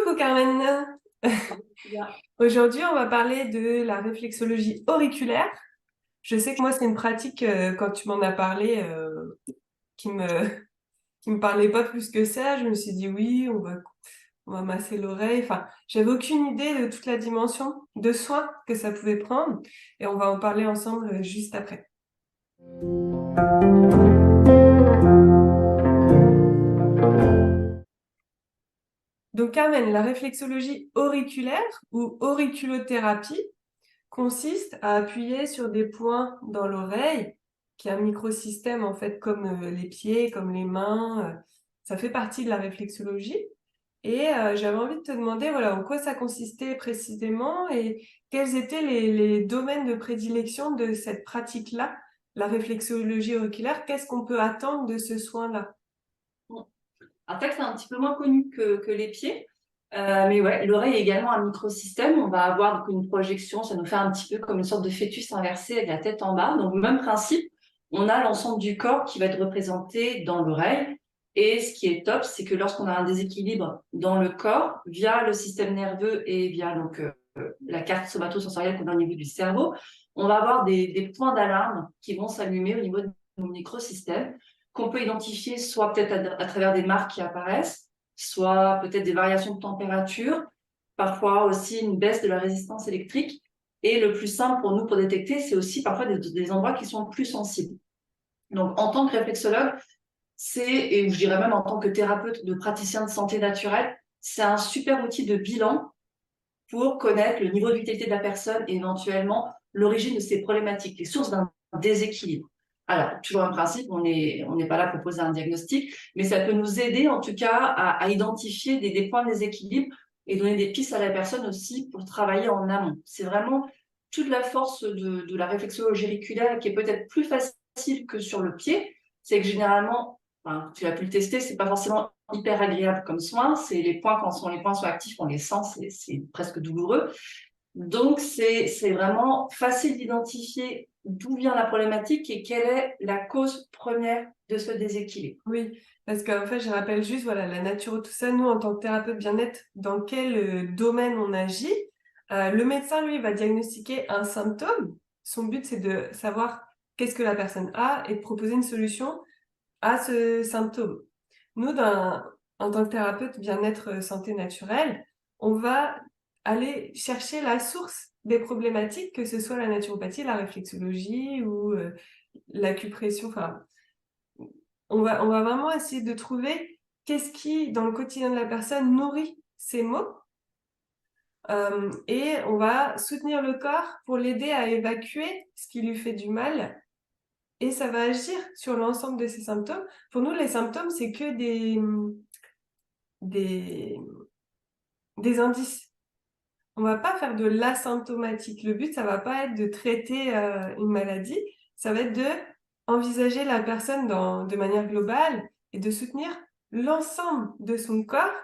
Coucou Carmen. Bien. Aujourd'hui, on va parler de la réflexologie auriculaire. Je sais que moi, c'est une pratique, quand tu m'en as parlé, qui me, qui me parlait pas plus que ça. Je me suis dit oui, on va masser l'oreille. Enfin, j'avais aucune idée de toute la dimension de soins que ça pouvait prendre. Et on va en parler ensemble juste après. Donc Carmen, la réflexologie auriculaire ou auriculothérapie consiste à appuyer sur des points dans l'oreille, qui est un microsystème en fait comme les pieds, comme les mains. Ça fait partie de la réflexologie. Et j'avais envie de te demander voilà, en quoi ça consistait précisément et quels étaient les domaines de prédilection de cette pratique-là, la réflexologie auriculaire. Qu'est-ce qu'on peut attendre de ce soin-là? En fait, c'est un petit peu moins connu que les pieds. Mais ouais, l'oreille est également un microsystème. On va avoir donc une projection, ça nous fait un petit peu comme une sorte de fœtus inversé avec la tête en bas. Donc, même principe, on a l'ensemble du corps qui va être représenté dans l'oreille. Et ce qui est top, c'est que lorsqu'on a un déséquilibre dans le corps, via le système nerveux et via la carte somatosensorielle qu'on a au niveau du cerveau, on va avoir des points d'alarme qui vont s'allumer au niveau de nos microsystèmes qu'on peut identifier soit peut-être à travers des marques qui apparaissent, soit peut-être des variations de température, parfois aussi une baisse de la résistance électrique. Et le plus simple pour nous pour détecter, c'est aussi parfois des endroits qui sont plus sensibles. Donc, en tant que réflexologue, et je dirais même en tant que thérapeute de praticien de santé naturelle, c'est un super outil de bilan pour connaître le niveau de vitalité de la personne et éventuellement l'origine de ses problématiques, les sources d'un déséquilibre. Alors, toujours un principe, on n'est pas là pour poser un diagnostic, mais ça peut nous aider en tout cas à identifier des points de déséquilibre et donner des pistes à la personne aussi pour travailler en amont. C'est vraiment toute la force de la réflexologie auriculaire qui est peut-être plus facile que sur le pied. C'est que généralement, enfin, tu as pu le tester, c'est pas forcément hyper agréable comme soin. C'est les points, quand les points sont actifs, on les sent, c'est presque douloureux. Donc, c'est vraiment facile d'identifier d'où vient la problématique et quelle est la cause première de ce déséquilibre. Oui, parce qu'en fait, je rappelle juste, voilà, la nature, tout ça, nous, en tant que thérapeute bien-être, dans quel domaine on agit. Le médecin, lui, va diagnostiquer un symptôme. Son but, c'est de savoir qu'est-ce que la personne a et de proposer une solution à ce symptôme. Nous, en tant que thérapeute bien-être santé naturelle, on va aller chercher la source des problématiques, que ce soit la naturopathie, la réflexologie ou l'acupression, enfin, on va vraiment essayer de trouver qu'est-ce qui, dans le quotidien de la personne, nourrit ces maux. Et on va soutenir le corps pour l'aider à évacuer ce qui lui fait du mal. Et ça va agir sur l'ensemble de ces symptômes. Pour nous, les symptômes, c'est que des, des indices. On va pas faire de l'asymptomatique. Le but, ça va pas être de traiter une maladie. Ça va être de envisager la personne de manière globale et de soutenir l'ensemble de son corps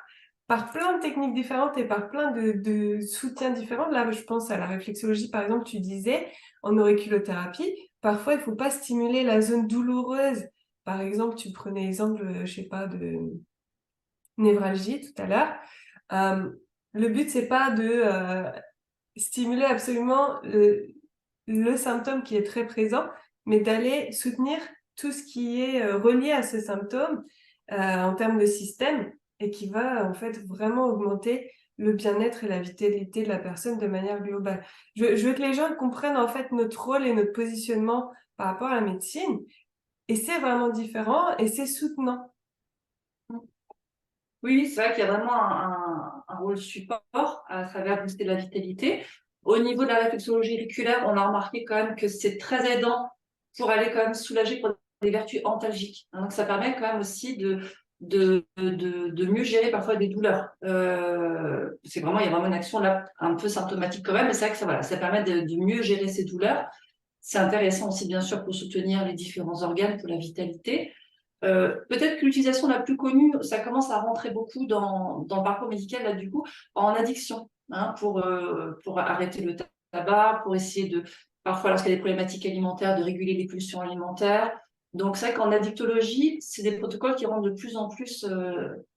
par plein de techniques différentes et par plein de soutiens différents. Là, je pense à la réflexologie, par exemple, tu disais, en auriculothérapie, parfois, il faut pas stimuler la zone douloureuse. Par exemple, tu prenais l'exemple, je sais pas, de névralgie tout à l'heure. Euh, le but, c'est pas de stimuler absolument le symptôme qui est très présent, mais d'aller soutenir tout ce qui est relié à ce symptôme en termes de système et qui va en fait vraiment augmenter le bien-être et la vitalité de la personne de manière globale. Je veux que les gens comprennent en fait notre rôle et notre positionnement par rapport à la médecine et c'est vraiment différent et c'est soutenant. Oui, c'est vrai qu'il y a vraiment un rôle support à travers booster la vitalité. Au niveau de la réflexologie auriculaire, on a remarqué quand même que c'est très aidant pour aller quand même soulager pour des vertus antalgiques. Donc, ça permet quand même aussi de mieux gérer parfois des douleurs. C'est vraiment, il y a vraiment une action là un peu symptomatique quand même, mais c'est vrai que ça, voilà, ça permet de mieux gérer ces douleurs. C'est intéressant aussi, bien sûr, pour soutenir les différents organes, pour la vitalité. Peut-être que l'utilisation la plus connue, ça commence à rentrer beaucoup dans le parcours médical, là, du coup, en addiction, hein, pour arrêter le tabac, pour essayer de, parfois, lorsqu'il y a des problématiques alimentaires, de réguler les pulsions alimentaires. Donc, c'est vrai qu'en addictologie, c'est des protocoles qui rentrent de plus en plus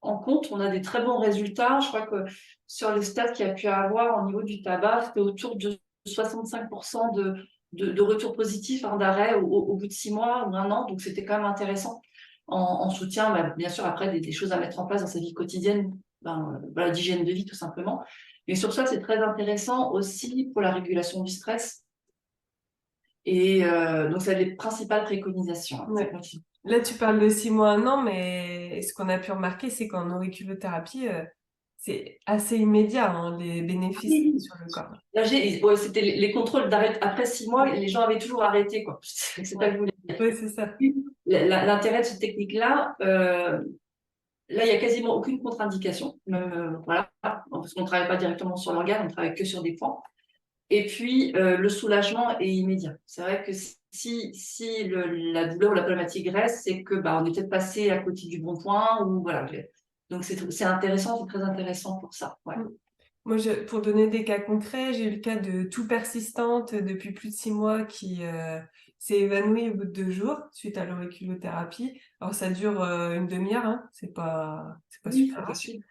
en compte. On a des très bons résultats. Je crois que sur les stats qu'il y a pu avoir au niveau du tabac, c'était autour de 65% de retours positifs, hein, d'arrêt au bout de 6 mois ou 1 an. Donc, c'était quand même intéressant en soutien, bah, bien sûr, après, des choses à mettre en place dans sa vie quotidienne, ben, voilà, d'hygiène de vie, tout simplement. Mais sur ça, c'est très intéressant aussi pour la régulation du stress. Et donc, c'est les principales préconisations, hein. Ouais. Là, tu parles de 6 mois, 1 an, mais ce qu'on a pu remarquer, c'est qu'en auriculothérapie, c'est assez immédiat, hein, les bénéfices Oui. sur le corps. Là, ouais, c'était les contrôles d'arrêt. Après 6 mois, les gens avaient toujours arrêté, quoi. C'est ça que je Ouais, voulais dire. ouais, c'est ça. L'intérêt de cette technique-là, là, il n'y a quasiment aucune contre-indication. Voilà, parce qu'on ne travaille pas directement sur l'organe, on travaille que sur des points. Et puis, le soulagement est immédiat. C'est vrai que si la douleur ou la problématique reste, c'est que bah, on est peut-être passé à côté du bon point. Ou, voilà. Donc, c'est intéressant, c'est très intéressant pour ça. Ouais. Moi, pour donner des cas concrets, j'ai eu le cas de toux persistante depuis plus de 6 mois qui s'est évanouie au bout de 2 jours suite à l'auriculothérapie. Alors, ça dure une demi-heure, hein. C'est pas Oui, super c'est long. facile.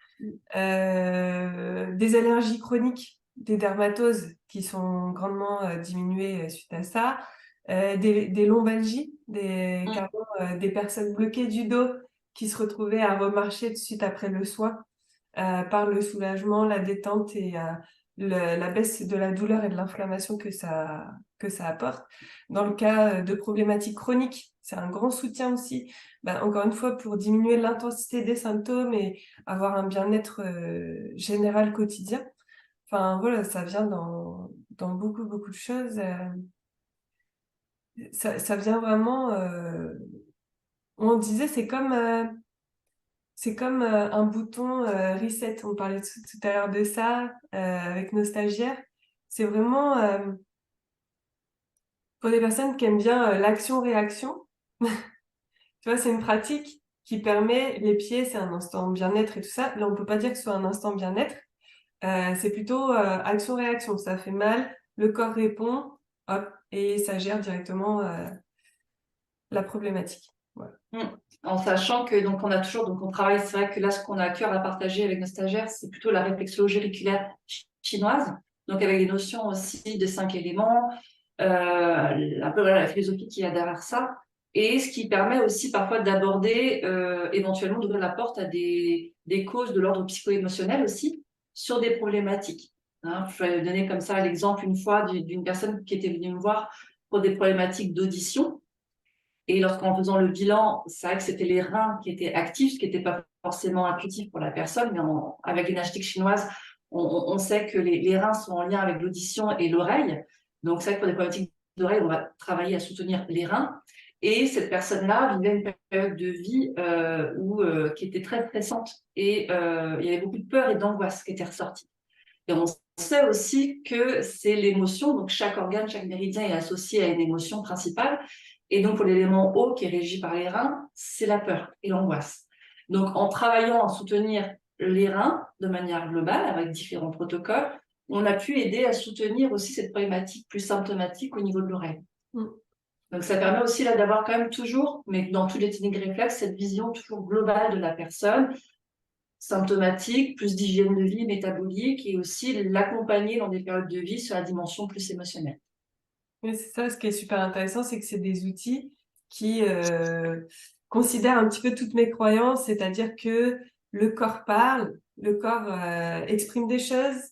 Des allergies chroniques, des dermatoses qui sont grandement diminuées suite à ça, des lombalgies, carrément, des personnes bloquées du dos qui se retrouvaient à remarcher de suite après le soin par le soulagement, la détente et la baisse de la douleur et de l'inflammation que ça apporte. Dans le cas de problématiques chroniques, c'est un grand soutien aussi, encore une fois, pour diminuer l'intensité des symptômes et avoir un bien-être général quotidien. Enfin, voilà, ça vient dans beaucoup, beaucoup de choses. Ça vient vraiment... on disait, c'est comme un bouton reset. On parlait tout à l'heure de ça avec nos stagiaires. C'est vraiment pour des personnes qui aiment bien l'action-réaction. Tu vois, c'est une pratique qui permet, les pieds, c'est un instant bien-être et tout ça. Là, on peut pas dire que ce soit un instant bien-être. C'est plutôt action-réaction. Ça fait mal, le corps répond, hop, et ça gère directement la problématique. Voilà. En sachant que donc on a toujours on travaille, c'est vrai que là ce qu'on a à cœur à partager avec nos stagiaires, c'est plutôt la réflexologie auriculaire chinoise, donc avec des notions aussi de 5 éléments, un peu voilà, la philosophie qu'il y a derrière ça, et ce qui permet aussi parfois d'aborder éventuellement d'ouvrir la porte à des causes de l'ordre psycho-émotionnel aussi sur des problématiques. Hein, je vais donner comme ça l'exemple une fois d'une personne qui était venue me voir pour des problématiques d'audition. Et lorsqu'en faisant le bilan, c'est vrai que c'était les reins qui étaient actifs, ce qui n'était pas forcément intuitif pour la personne, mais avec l'énergétique chinoise, on sait que les reins sont en lien avec l'audition et l'oreille. Donc, c'est vrai que pour des problématiques d'oreille, on va travailler à soutenir les reins. Et cette personne-là vivait une période de vie qui était très stressante. Et il y avait beaucoup de peur et d'angoisse qui étaient ressorties. Et on sait aussi que c'est l'émotion, donc chaque organe, chaque méridien est associé à une émotion principale. Et donc, pour l'élément eau qui est régi par les reins, c'est la peur et l'angoisse. Donc, en travaillant à soutenir les reins de manière globale, avec différents protocoles, on a pu aider à soutenir aussi cette problématique plus symptomatique au niveau de l'oreille. Mm. Donc, ça permet aussi là d'avoir quand même toujours, mais dans tous les techniques réflexes, cette vision toujours globale de la personne, symptomatique, plus d'hygiène de vie métabolique et aussi l'accompagner dans des périodes de vie sur la dimension plus émotionnelle. Mais c'est ça, ce qui est super intéressant, c'est que c'est des outils qui considèrent un petit peu toutes mes croyances, c'est-à-dire que le corps parle, le corps exprime des choses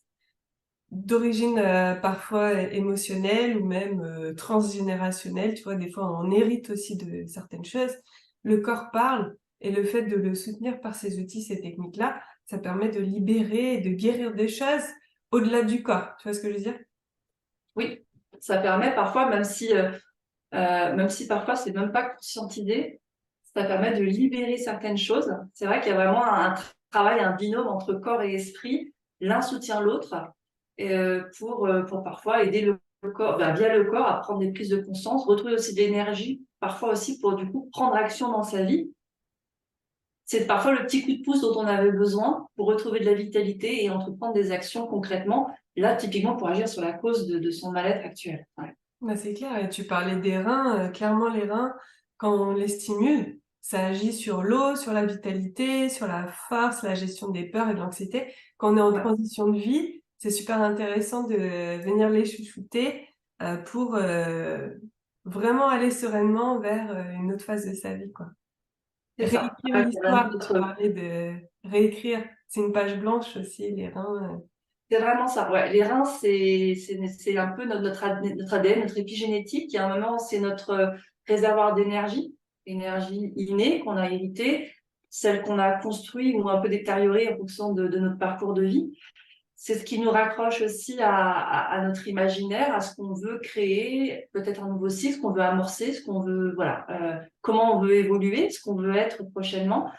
d'origine parfois émotionnelle ou même transgénérationnelle. Tu vois, des fois on hérite aussi de certaines choses. Le corps parle et le fait de le soutenir par ces outils, ces techniques-là, ça permet de libérer et de guérir des choses au-delà du corps. Tu vois ce que je veux dire? Oui, ça permet parfois, même si parfois c'est même pas conscientisé, ça permet de libérer certaines choses. C'est vrai qu'il y a vraiment un travail, un binôme entre corps et esprit. L'un soutient l'autre pour parfois aider le corps, via le corps, à prendre des prises de conscience, retrouver aussi de l'énergie, parfois aussi pour du coup prendre action dans sa vie. C'est parfois le petit coup de pouce dont on avait besoin pour retrouver de la vitalité et entreprendre des actions concrètement, là, typiquement pour agir sur la cause de son mal-être actuel. Ouais. C'est clair, et tu parlais des reins, clairement les reins, quand on les stimule, ça agit sur l'eau, sur la vitalité, sur la force, la gestion des peurs et de l'anxiété. Quand on est en Ouais. transition de vie, c'est super intéressant de venir les chouchouter pour vraiment aller sereinement vers une autre phase de sa vie, quoi. C'est ça. Réécrire Ouais, c'est vraiment l'histoire, tu parlais de réécrire. C'est une page blanche aussi, les reins. c'est vraiment ça. Ouais. Les reins, c'est un peu notre ADN, notre épigénétique. Il y a un moment, c'est notre réservoir d'énergie, énergie innée qu'on a héritée, celle qu'on a construite ou un peu détériorée en fonction de notre parcours de vie. C'est ce qui nous raccroche aussi à notre imaginaire, à ce qu'on veut créer, peut-être un nouveau cycle, ce qu'on veut amorcer, ce qu'on veut, voilà, comment on veut évoluer, ce qu'on veut être prochainement.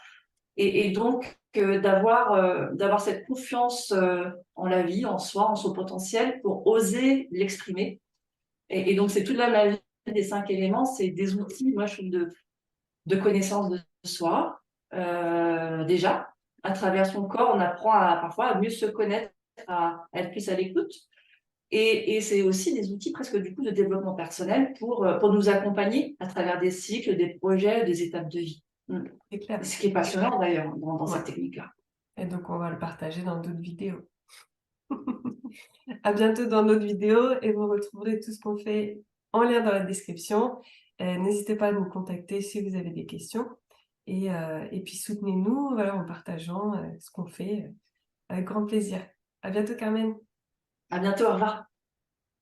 Et donc, d'avoir cette confiance en la vie, en soi, en son potentiel, pour oser l'exprimer. Et donc, c'est toute la magie des 5 éléments, c'est des outils, moi, je trouve, de connaissance de soi, déjà. À travers son corps, on apprend parfois à mieux se connaître, à être plus à l'écoute. Et c'est aussi des outils presque du coup de développement personnel pour nous accompagner à travers des cycles, des projets, des étapes de vie. Mm. C'est clair. Ce qui est passionnant d'ailleurs dans Ouais. cette technique-là. Et donc, on va le partager dans d'autres vidéos. À bientôt dans d'autres vidéos et vous retrouverez tout ce qu'on fait en lien dans la description. N'hésitez pas à nous contacter si vous avez des questions. Et puis soutenez-nous voilà, en partageant ce qu'on fait avec grand plaisir. À bientôt, Carmen. À bientôt, au revoir.